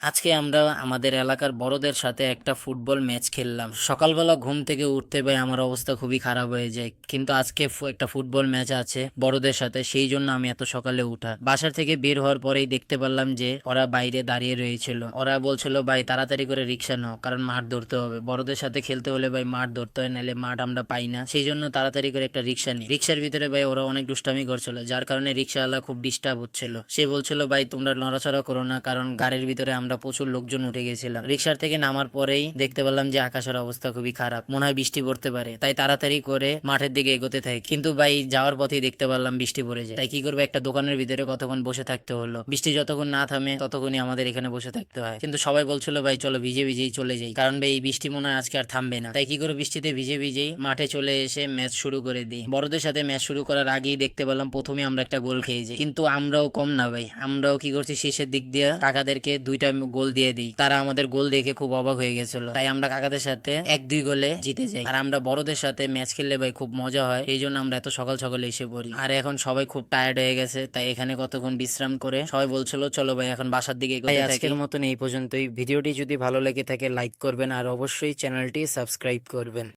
আজকে আমরা আমাদের এলাকার বড়দের সাথে একটা ফুটবল ম্যাচ খেললাম। সকালবেলা ঘুম থেকে উঠতে ভাই আমার অবস্থা খুবই খারাপ হয়ে যায়, কিন্তু আজকে একটা ফুটবল ম্যাচ আছে বড়দের সাথে, সেই জন্য আমি এত সকালে উঠা। বাসার থেকে বের হওয়ার পরেই দেখতে পারলাম যে ওরা বাইরে দাঁড়িয়ে রয়েছিল। ওরা বলছিল ভাই তাড়াতাড়ি করে রিক্সা নাও, কারণ মাঠ ধরতে হবে। বড়দের সাথে খেলতে হলে ভাই মাঠ ধরতে হয়, নাহলে মাঠ আমরা পাই না। সেই জন্য তাড়াতাড়ি করে একটা রিক্সা নিই। রিক্সার ভিতরে ভাই ওরা অনেক দুষ্টামি করছিল, যার কারণে রিক্সাওয়ালা খুব ডিস্টার্ব হচ্ছিল। সে বলছিল ভাই তোমরা নড়াচড়া করো না, কারণ গাড়ির ভিতরে আমরা প্রচুর লোকজন উঠে গেছিলাম। রিক্সার থেকে নামার পরেই দেখতে পেলাম যে আকাশের অবস্থা খুবই খারাপ, মনে হয় বৃষ্টি পড়তে পারে। তাই তাড়াতাড়ি করে মাঠের দিকে এগোতে থাকি, কিন্তু ভাই যাওয়ার পথেই দেখতে পারলাম বৃষ্টি পড়ে যায়। তাই কি করবো, একটা দোকানের ভিতরে কতক্ষণ বসে থাকতে হলো। বৃষ্টি যতক্ষণ না থামে ততক্ষণই আমাদের এখানে বসে থাকতে হয়। কিন্তু সবাই বলছিল ভাই চলো ভিজে ভিজেই চলে যাই, কারণ ভাই এই বৃষ্টি মনে হয় আজকে আর থামবে না। তাই কি করে বৃষ্টিতে ভিজে ভিজেই মাঠে চলে এসে ম্যাচ শুরু করে দিই। বড়দের সাথে ম্যাচ শুরু করার আগেই দেখতে পেলাম প্রথমে আমরা একটা গোল খেয়ে যাই, কিন্তু আমরাও কম না ভাই, আমরাও কি করছি শেষের দিক দিয়ে কাকাদেরকে দুইটা গোল দিয়ে দিই। তারা আমাদের গোল দেখে খুব অবাক হয়ে গেছিল, তাই আমরা কাকাদের সাথে 1-2 গোলে জিতে যাই। আর আমরা বড়দের সাথে ম্যাচ খেললে ভাই খুব মজা হয়, এই জন্য আমরা এত সকাল সকালে এসে পড়ি। আর এখন সবাই খুব টায়ার্ড হয়ে গেছে, তাই এখানে কতক্ষণ বিশ্রাম করে সবাই বলছিল চলো ভাই এখন বাসার দিকে এগোতে থাকি। আজকের মতন এই পর্যন্তই। ভিডিওটি যদি ভালো লেগে থাকে লাইক করবেন, আর অবশ্যই চ্যানেলটি সাবস্ক্রাইব করবেন।